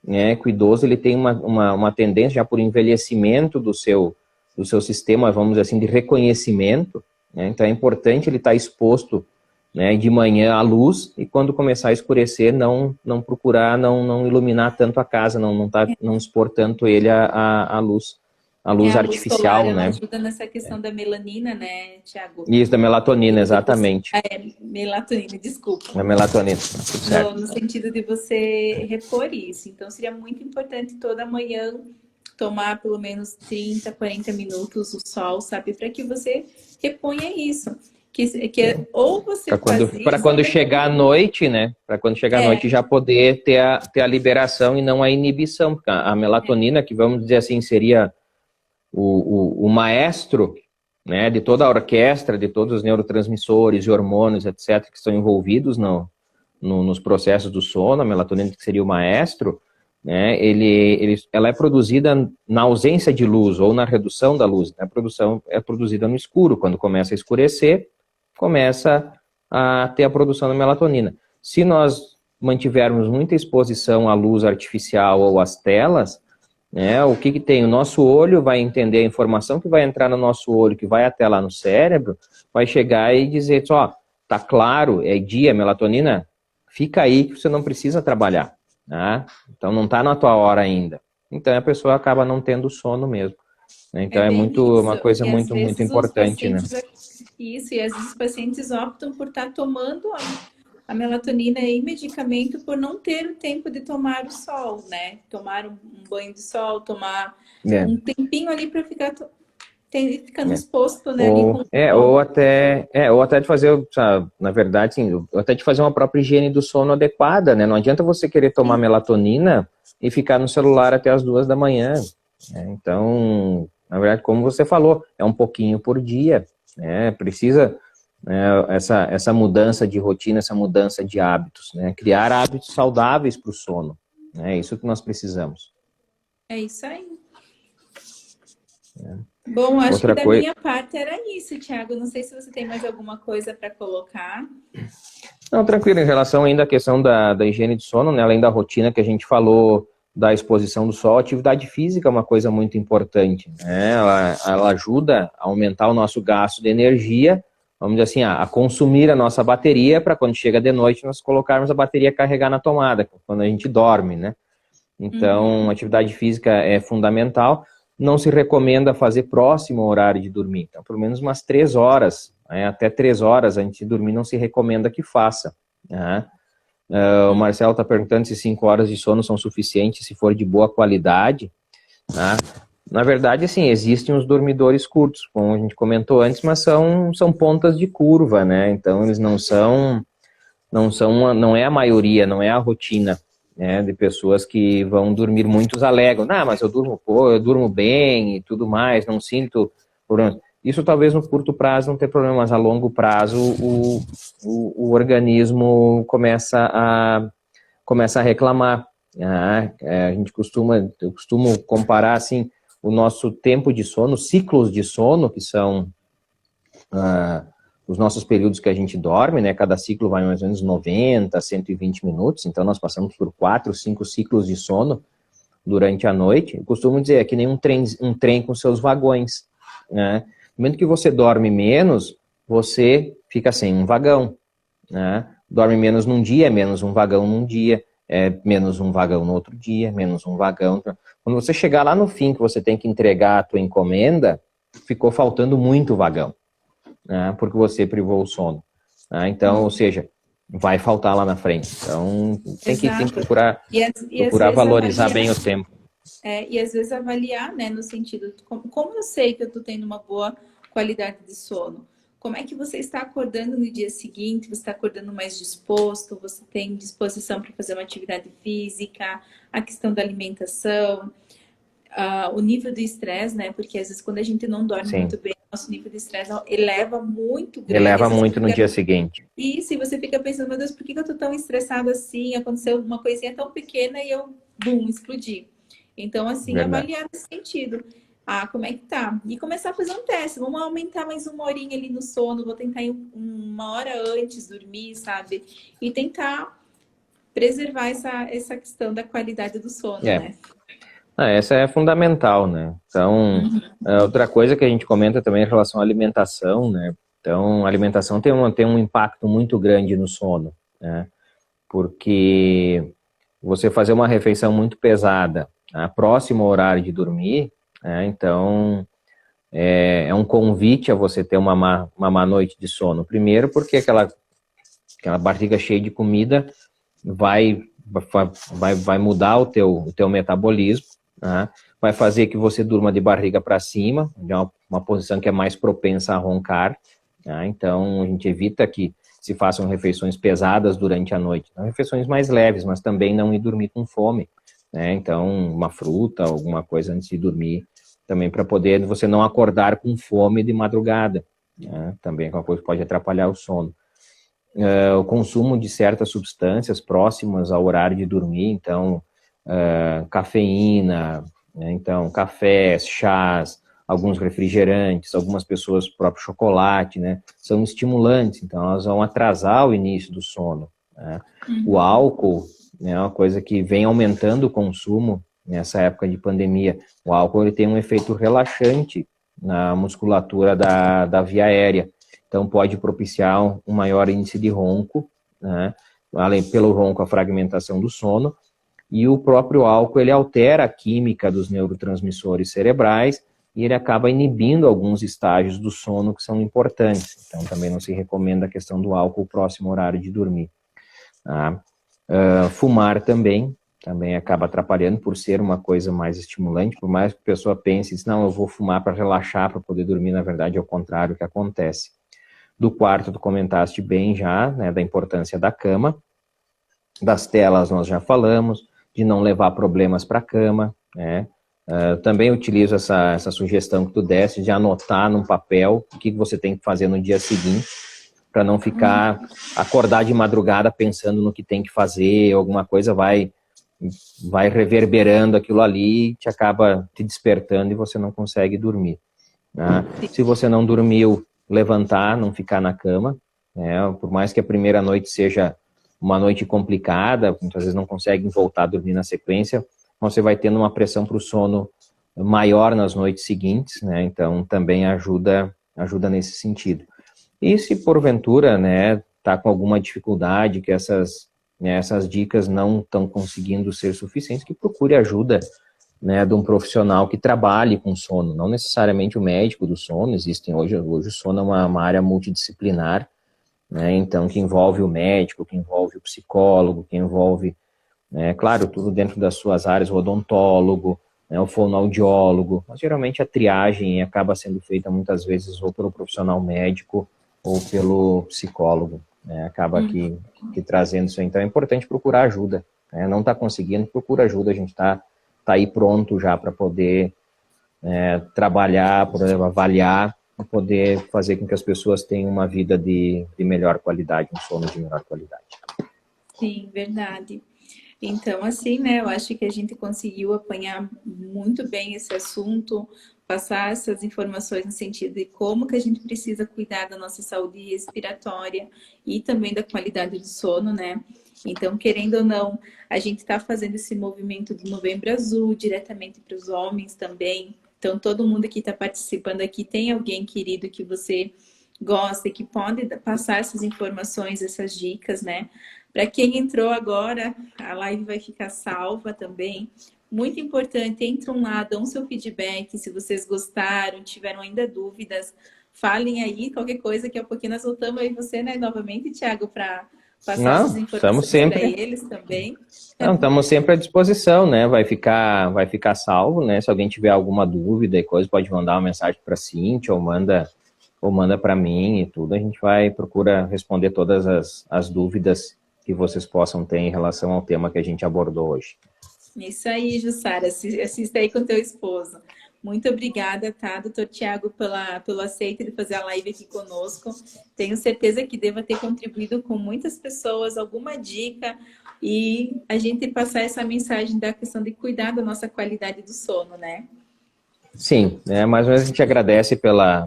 né? Que o idoso ele tem uma tendência, já por envelhecimento do seu sistema, vamos dizer assim, de reconhecimento, né? Então é importante ele estar exposto, né, de manhã à luz, e quando começar a escurecer, não procurar, não iluminar tanto a casa, não expor tanto ele à luz A luz solar, artificial, ela né? ajuda nessa questão da melanina, né, Tiago? Isso, da melatonina, exatamente. Melatonina, desculpa. Da melatonina, tudo certo. No sentido de você repor isso. Então, seria muito importante toda manhã tomar pelo menos 30, 40 minutos o sol, sabe? Para que você reponha isso. Ou você faz isso... Para quando chegar à noite, né? Para quando chegar à noite já poder ter a liberação e não a inibição. Porque a melatonina, que vamos dizer assim, seria o maestro, né, de toda a orquestra, de todos os neurotransmissores e hormônios, etc., que estão envolvidos nos processos do sono, a melatonina, que seria o maestro, né, ela é produzida na ausência de luz ou na redução da luz. A produção é produzida no escuro. Quando começa a escurecer, começa a ter a produção da melatonina. Se nós mantivermos muita exposição à luz artificial ou às telas, né, o que tem? O nosso olho vai entender a informação que vai entrar no nosso olho, que vai até lá no cérebro, vai chegar e dizer, ó, tá claro, é dia, melatonina, fica aí que você não precisa trabalhar, né? Então não tá na tua hora ainda. Então a pessoa acaba não tendo sono mesmo, né? Então é uma coisa muito importante, né? Isso, e às vezes os pacientes optam por estar tomando a melatonina e medicamento por não ter o tempo de tomar o sol, né? Tomar um banho de sol, tomar um tempinho ali para ficando exposto, né? Ou até de fazer, sabe, na verdade, sim, até de fazer uma própria higiene do sono adequada, né? Não adianta você querer tomar melatonina e ficar no celular até as 2 da manhã. Né? Então, na verdade, como você falou, é um pouquinho por dia, né? Precisa, né, essa mudança de rotina, essa mudança de hábitos, né? Criar hábitos saudáveis para o sono. É isso que nós precisamos. É isso aí. Bom, acho que da minha parte era isso, Thiago. Não sei se você tem mais alguma coisa para colocar. Não, tranquilo. Em relação ainda à questão da higiene de sono, né? Além da rotina que a gente falou, da exposição do sol, a atividade física é uma coisa muito importante, né? Ela ajuda a aumentar o nosso gasto de energia, vamos dizer assim, a consumir a nossa bateria para quando chega de noite nós colocarmos a bateria carregar na tomada, quando a gente dorme, né? Então, atividade física é fundamental. Não se recomenda fazer próximo ao horário de dormir. Então, pelo menos umas 3 horas, né? Até 3 horas antes de dormir não se recomenda que faça, né? O Marcelo está perguntando se 5 horas de sono são suficientes, se for de boa qualidade, né? Na verdade, assim, existem os dormidores curtos, como a gente comentou antes, mas são pontas de curva, né? Então, eles não é a maioria, não é a rotina, né, de pessoas que vão dormir. Muitos alegam, mas eu durmo bem e tudo mais, não sinto problema. Isso talvez no curto prazo não tenha problema, mas a longo prazo o organismo começa a reclamar. Eu costumo comparar assim o nosso tempo de sono, ciclos de sono, que são os nossos períodos que a gente dorme, né? Cada ciclo vai mais ou menos 90, 120 minutos, então nós passamos por 4, 5 ciclos de sono durante a noite. Eu costumo dizer, é que nem um trem com seus vagões, né? No momento que você dorme menos, você fica sem um vagão, né? Dorme menos num dia, menos um vagão num dia, menos um vagão no outro dia, menos um vagão. Quando você chegar lá no fim, que você tem que entregar a tua encomenda, ficou faltando muito vagão, né, porque você privou o sono. Né? Então, ou seja, vai faltar lá na frente. Então, tem que procurar valorizar bem o tempo. E às vezes avaliar, né, no sentido, como eu sei que eu estou tendo uma boa qualidade de sono? Como é que você está acordando no dia seguinte? Você está acordando mais disposto? Você tem disposição para fazer uma atividade física? A questão da alimentação? O nível do estresse, né? Porque às vezes quando a gente não dorme muito bem, nosso nível de estresse eleva muito grande. Eleva muito no dia seguinte. E se você fica pensando, meu Deus, por que eu tô tão estressado assim? Aconteceu uma coisinha tão pequena e eu, bum, explodi. Então, assim, Verdade. avaliar nesse sentido. Ah, como é que tá? E começar a fazer um teste. Vamos aumentar mais uma horinha ali no sono. Vou tentar ir uma hora antes dormir, sabe? E tentar preservar essa questão da qualidade do sono, É. né? Essa é fundamental, né? Então, outra coisa que a gente comenta também em relação à alimentação, né? Então, a alimentação tem um impacto muito grande no sono, né? Porque você fazer uma refeição muito pesada, né, próximo ao horário de dormir, né? Então, é um convite a você ter uma má noite de sono. Primeiro, porque aquela barriga cheia de comida vai mudar o teu metabolismo, né? Vai fazer que você durma de barriga para cima, de uma posição que é mais propensa a roncar, né? Então, a gente evita que se façam refeições pesadas durante a noite. Não refeições mais leves, mas também não ir dormir com fome, né? Então, uma fruta, alguma coisa antes de dormir, também para poder você não acordar com fome de madrugada, né? Também é uma coisa que pode atrapalhar o sono. O consumo de certas substâncias próximas ao horário de dormir, então, cafeína, né? Então, cafés, chás, alguns refrigerantes, algumas pessoas, próprio chocolate, né? São estimulantes, então elas vão atrasar o início do sono, né? O álcool, né, é uma coisa que vem aumentando o consumo nessa época de pandemia. O álcool ele tem um efeito relaxante na musculatura da via aérea. Então, pode propiciar um maior índice de ronco, né? Além pelo ronco, a fragmentação do sono. E o próprio álcool, ele altera a química dos neurotransmissores cerebrais e ele acaba inibindo alguns estágios do sono que são importantes. Então, também não se recomenda a questão do álcool próximo ao horário de dormir. Tá? Fumar também acaba atrapalhando por ser uma coisa mais estimulante, por mais que a pessoa pense, não, eu vou fumar para relaxar, para poder dormir, na verdade é o contrário que acontece. Do quarto, tu comentaste bem já, né, da importância da cama. Das telas nós já falamos, de não levar problemas para a cama, né? Também utilizo essa sugestão que tu deste de anotar num papel o que você tem que fazer no dia seguinte, para não ficar, acordar de madrugada pensando no que tem que fazer, alguma coisa vai reverberando aquilo ali, te acaba te despertando e você não consegue dormir, né? Se você não dormiu, levantar, não ficar na cama, né? Por mais que a primeira noite seja uma noite complicada, muitas vezes não conseguem voltar a dormir na sequência, você vai tendo uma pressão para o sono maior nas noites seguintes, né? Então também ajuda nesse sentido. E se porventura, né, tá com alguma dificuldade, que essas dicas não estão conseguindo ser suficientes, que procure ajuda, né, de um profissional que trabalhe com sono, não necessariamente o médico do sono. Existem hoje o sono é uma área multidisciplinar, né, então que envolve o médico, que envolve o psicólogo, que envolve, né, claro, tudo dentro das suas áreas, o odontólogo, né, o fonoaudiólogo, mas geralmente a triagem acaba sendo feita muitas vezes ou pelo profissional médico ou pelo psicólogo, né, acaba que trazendo isso. Então é importante procurar ajuda, né, não está conseguindo, procura ajuda, a gente está aí pronto já para poder trabalhar, para avaliar, para poder fazer com que as pessoas tenham uma vida de melhor qualidade, um sono de melhor qualidade. Sim, verdade. Então, assim, né, eu acho que a gente conseguiu apanhar muito bem esse assunto, passar essas informações no sentido de como que a gente precisa cuidar da nossa saúde respiratória e também da qualidade do sono, né? Então, querendo ou não, a gente está fazendo esse movimento do Novembro Azul diretamente para os homens também. Então, todo mundo que está participando aqui tem alguém querido que você gosta e que pode passar essas informações, essas dicas, né? Para quem entrou agora, a live vai ficar salva também. Muito importante, entram lá, dão seu feedback, se vocês gostaram, tiveram ainda dúvidas, falem aí, qualquer coisa, que a pouquinho nós voltamos aí você, né, novamente, Thiago, para passar essas informações para eles também. Não, estamos sempre à disposição, né? Vai ficar salvo, né? Se alguém tiver alguma dúvida e coisa, pode mandar uma mensagem para a Cíntia ou manda para mim e tudo. A gente procura responder todas as dúvidas que vocês possam ter em relação ao tema que a gente abordou hoje. Isso aí, Jussara, assista aí com teu esposo. Muito obrigada, tá, doutor Tiago, pelo aceito de fazer a live aqui conosco. Tenho certeza que deva ter contribuído com muitas pessoas, alguma dica, e a gente passar essa mensagem da questão de cuidar da nossa qualidade do sono, né? Sim, mais uma vez a gente agradece pela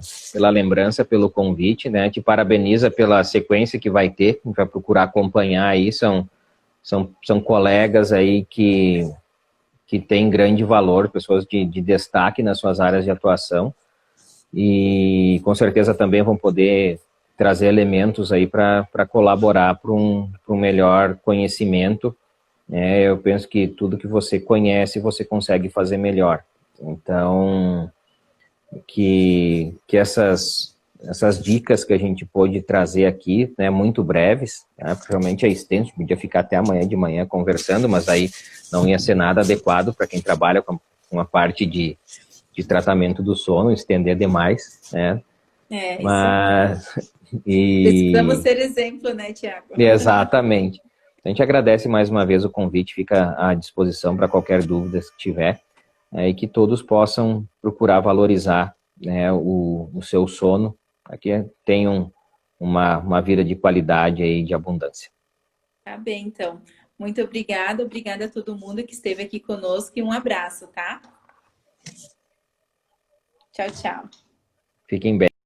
lembrança, pelo convite, né? Te parabeniza pela sequência que vai ter, a gente vai procurar acompanhar aí, são colegas aí que têm grande valor, pessoas de destaque nas suas áreas de atuação, e com certeza também vão poder trazer elementos aí para colaborar para um melhor conhecimento, né? Eu penso que tudo que você conhece, você consegue fazer melhor. Então, que essas dicas que a gente pôde trazer aqui, né, muito breves, né, realmente é extenso, podia ficar até amanhã de manhã conversando, mas aí não ia ser nada adequado para quem trabalha com a parte de tratamento do sono, estender demais, né? Isso Mas, precisamos ser exemplo, né, Tiago? exatamente. A gente agradece mais uma vez o convite, fica à disposição para qualquer dúvida que tiver, e que todos possam procurar valorizar, né, o seu sono, para que tenham uma vida de qualidade e de abundância. Tá bem, então. Muito obrigada a todo mundo que esteve aqui conosco e um abraço, tá? Tchau, tchau. Fiquem bem.